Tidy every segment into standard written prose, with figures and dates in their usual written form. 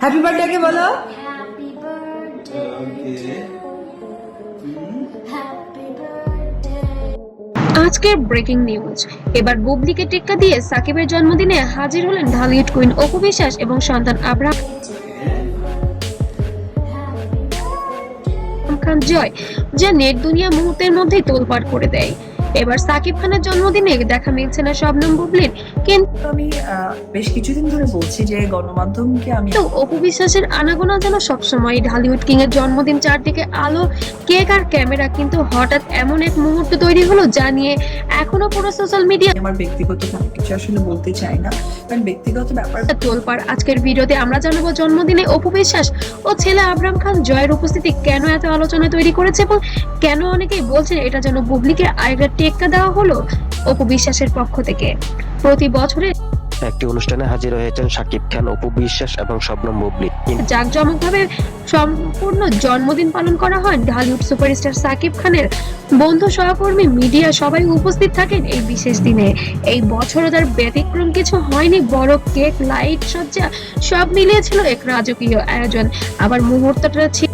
Happy birthday কে বলো। আজকের breaking news, এবার বুবলিকে টেক্কা দিয়ে সাকিবের জন্মদিনে হাজির হলেন ঢালিউড কুইন অপু বিশ্বাস এবং সন্তান আবরাম খান জয়, যা নেট দুনিয়া মুহূর্তের মধ্যেই তোলপাড় করে দেয়। এবার সাকিব খানের জন্মদিনে দেখা মিলছে না শবনম বুবলির, কিন্তু আমি বেশ কিছুদিন ধরে বলছি যে গণমাধ্যমকে আমি অপু বিশ্বাসের আনাগোনা যেন সবসময় ঢালিউড কিং এর জন্মদিন, চারদিকে আলো, কেক আর ক্যামেরা, কিন্তু হঠাৎ এমন এক মুহূর্ত তৈরি হলো যা নিয়ে এখনো পুরো সোশ্যাল মিডিয়া আমার ব্যক্তিগত কিছু আসলে বলতে চাই না, কারণ ব্যক্তিগত ব্যাপার তোলপাড়। আজকের ভিডিওতে আমরা জানাবো জন্মদিনে অপু বিশ্বাস ও ছেলে আবরাম খান জয়ের উপস্থিতি কেন এত আলোচনা তৈরি করেছে এবং কেন অনেকেই বলছেন এটা যেন বুবলিকে আরেকটা টেক্কা দেওয়া হলো অপু বিশ্বাসের পক্ষ থেকে। প্রতি বছরে একটি অনুষ্ঠানে হাজির হয়েছেন শাকিব খান, অপু বিশ্বাস এবং শবনম বুবলি। জাঁকজমকভাবে সম্পূর্ণ জন্মদিন পালন করা হয় ঢালিউড সুপারস্টার সাকিব খানের। বন্ধু, সহকর্মী, মিডিয়া সবাই উপস্থিত থাকেন এই বিশেষ দিনে। এই বছরও তার ব্যতিক্রম কিছু হয়নি। বড় কেক, লাইট, সজ্জা সব মিলিয়ে ছিল এক রাজকীয় আয়োজন। আবার মুহূর্তটা ছিল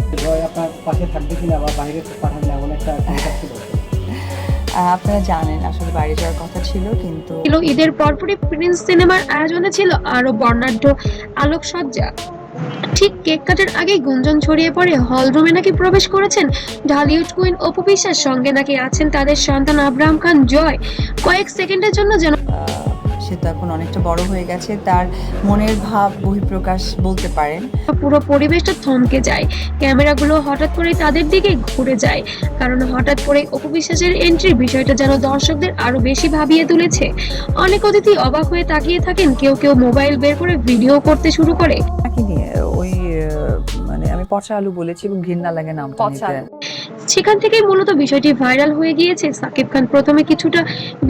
আপনার পাশে থাকবে কিনা বা বাইরে পাঠানো এমন একটা ছিল। আপনারা জানেন আসলে বাইরে যাওয়ার কথা ছিল, কিন্তু ঈদের পরপরই প্রিন্স সিনেমার আয়োজনে ছিল আরো বর্ণাঢ্য আলোকসজ্জা। ঠিক কেক কাটার আগেই গুঞ্জন ছড়িয়ে পড়ে হল রুমে নাকি প্রবেশ করেছেন ঢালিউড কুইন অপু বিশ্বাস, সঙ্গে নাকি আছেন তাদের সন্তান আবরাম খান জয়। কয়েক সেকেন্ডের জন্য যেন সে তো এখন অনেকটা বড় হয়ে গেছে, তার মনের ভাব বহিঃপ্রকাশ বলতে পারেন। পুরো পরিবেশটা থমকে যায়। ক্যামেরাগুলো হঠাৎ করে তাদের দিকে ঘুরে যায়, কারণ হঠাৎ করে অপু বিশ্বাসের এন্ট্রি বিষয়টা যেন দর্শকদের আরো বেশি ভাবিয়ে তুলেছে। অনেক অতিথি অবাক হয়ে তাকিয়ে থাকেন, কেউ কেউ মোবাইল বের করে ভিডিও করতে শুরু করে। ওই মানে আমি পচা আলু বলেছি এবং ঘৃণা লাগে নামটা নিতে। সেখান থেকেই মূলত বিষয়টি ভাইরাল হয়ে গিয়েছে। সাকিব খান প্রথমে কিছুটা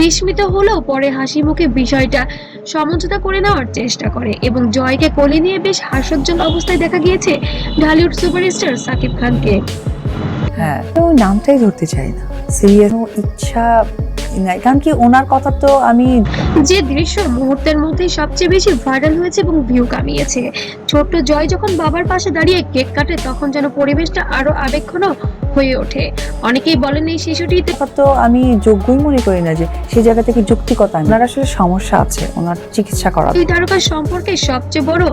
বিস্মিত হলেও পরে হাসি মুখে বিষয়টা সমঝোতা করে নেওয়ার চেষ্টা করে এবং জয়কে কোলে নিয়ে বেশ হাস্যোজ্জ্বল অবস্থায় দেখা গিয়েছে ঢালিউড সুপারস্টার সাকিব খানকে। হ্যাঁ, তো নামটাই ধরতে চাই না, সিরিয়াস ইচ্ছা নাই, কারণ কি ওনার কথা তো আমি যে দৃশ্য মুহূর্তের মধ্যেই সবচেয়ে বেশি ভাইরাল হয়েছে এবং ভিউ কামিয়েছে। ছোট্ট জয় যখন বাবার পাশে দাঁড়িয়ে কেক কাটে, তখন যেন পরিবেশটা আরো আবেগঘন হয়ে ওঠে। অনেকেই বলেন এই শিশুটি তো আমি যোগ্যই মনে করি না যে সেই জায়গা থেকে যুক্তিকতা। ওনার আসলে সমস্যা আছে, ওনার চিকিৎসা করা। দুই তারকার সম্পর্কে সবচেয়ে বড়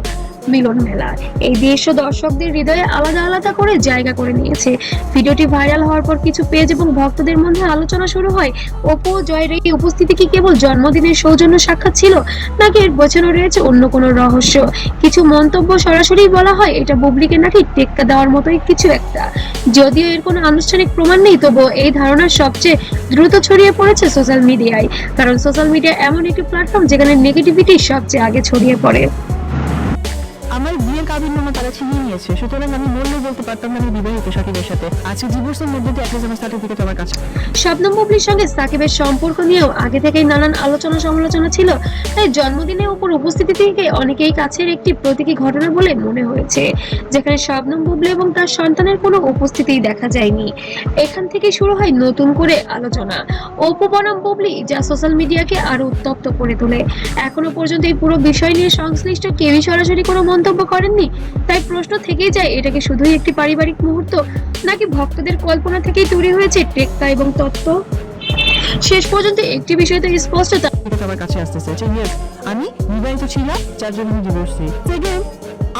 মিলন মেলা। এই দৃশ্য দর্শকদের হৃদয়ে আলাদা আলাদা করে জায়গা করে নিয়েছে। ভিডিওটি ভাইরাল হওয়ার পর কিছু পেজ এবং ভক্তদের মধ্যে আলোচনা শুরু হয়, অপু ও জয়ের এই উপস্থিতি কি কেবল জন্মদিনের সৌজন্য সাক্ষাৎ ছিল, নাকি এর পেছনে রয়েছে অন্য কোনো রহস্য। কিছু মন্তব্য সরাসরি বলা হয় এটা বুবলিকে নাকি টেক্কা দেওয়ার মতোই কিছু একটা। যদিও এর কোনো আনুষ্ঠানিক প্রমাণ নেই, তবুও এই ধারণা সবচেয়ে দ্রুত ছড়িয়ে পড়েছে সোশ্যাল মিডিয়ায়, কারণ সোশ্যাল মিডিয়া এমন একটি প্ল্যাটফর্ম যেখানে নেগেটিভিটি সবচেয়ে আগে ছড়িয়ে পড়ে। আমার বিয়ের কাবিননামা তারা ছিনিয়ে নিয়েছে, সুতরাং আমি বললেই বলতে পারতাম না আমি বিবাহিত সাকিবের সাথে। আজকে ডিভোর্সের মধ্যে দিয়ে একটা আমার সার্টিফিকেট আমার কাছে। শবনম বুবলির সঙ্গে সাকিবের সম্পর্ক নিয়েও আগে থেকেই নানান আলোচনা সমালোচনা ছিল, তাই জন্মদিনে উপর উপস্থিতি থেকে অনেকেই কাছের একটি প্রতীকী ঘটনা বলে মনে হয়েছে, যেখানে শবনম বুবলি এবং তার সন্তানের কোনো উপস্থিতিই দেখা যায়নি। এখান থেকে শুরু হয় নতুন করে আলোচনা অপু বনাম বুবলি, যা সোশ্যাল মিডিয়াকে আরো উত্তপ্ত করে তোলে। এখনো পর্যন্ত এই পুরো বিষয় নিয়ে সংশ্লিষ্ট কেউই সরাসরি কোনো মন্তব্য করেননি, তাই প্রশ্ন থেকেই যায় এটা কি শুধুই একটি পারিবারিক মুহূর্ত, নাকি ভক্তদের কল্পনা থেকেই তৈরি হয়েছে টেক্কা এবং তত্ত্ব। শেষ পর্যন্ত একটি বিষয় তো স্পষ্ট, আমার কাছে আসতেছে যে আমি বিবাহিত ছিলাম, যার জন্য আমি ডিভোর্সি। সেকেন্ড,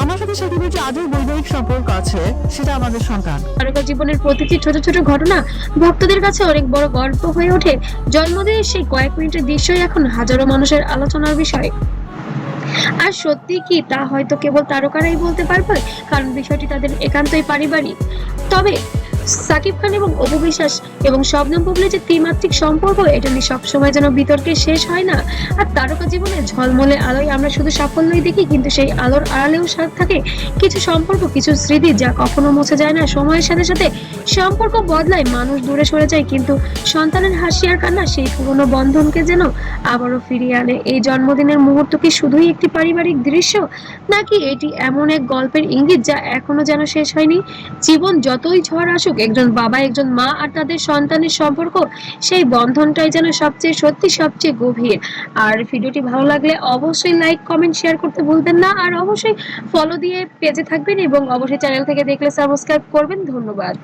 আমার সাথে সাকিবের যে আজও বৈবাহিক সম্পর্ক আছে সেটা আমাদের সন্তান। তারকা জীবনের প্রতিটি ছোট ছোট ঘটনা ভক্তদের কাছে অনেক বড় গল্প হয়ে ওঠে। জন্মদিনের সেই কয়েক মিনিটের দৃশ্যই এখন হাজারো মানুষের আলোচনার বিষয়। আর সত্যি কি তা হয়তো কেবল তারকারাই বলতে পারবে, কারণ বিষয়টি তাদের একান্তই পারিবারিক। তবে সাকিব খান এবং অপু বিশ্বাস এবং শবনম বুবলির যে ত্রিমাত্রিক সম্পর্ক, এটা নিয়ে সবসময় যেন বিতর্কে শেষ হয় না। আর তারকা জীবনে ঝলমলে আলোয় আমরা শুধু সাফল্যই দেখি, কিন্তু সেই আলোর আড়ালেও সাথ থাকে কিছু সম্পর্ক, কিছু স্মৃতি যা কখনো মুছে যায় না। সময়ের সাথে সাথে সম্পর্ক বদলায়, মানুষ দূরে সরে যায়, কিন্তু সন্তানের হাসি আর কান্না সেই পুরনো বন্ধনকে যেন আবারও ফিরিয়ে আনে। এই জন্মদিনের মুহূর্ত কি শুধুই একটি পারিবারিক দৃশ্য, নাকি এটি এমন এক গল্পের ইঙ্গিত যা এখনো যেন শেষ হয়নি? জীবন যতই ঝড় আসুক, একজন বাবা, একজন মা আর তাদের সন্তানের সম্পর্ক, সেই বন্ধনটাই যেন সবচেয়ে সত্যি, সবচেয়ে গভীর। আর ভিডিওটি ভালো লাগলে অবশ্যই লাইক, কমেন্ট, শেয়ার করতে ভুলবেন না। আর অবশ্যই ফলো দিয়ে পেজে থাকবেন এবং অবশ্যই চ্যানেল থেকে দেখলে সাবস্ক্রাইব করবেন। ধন্যবাদ।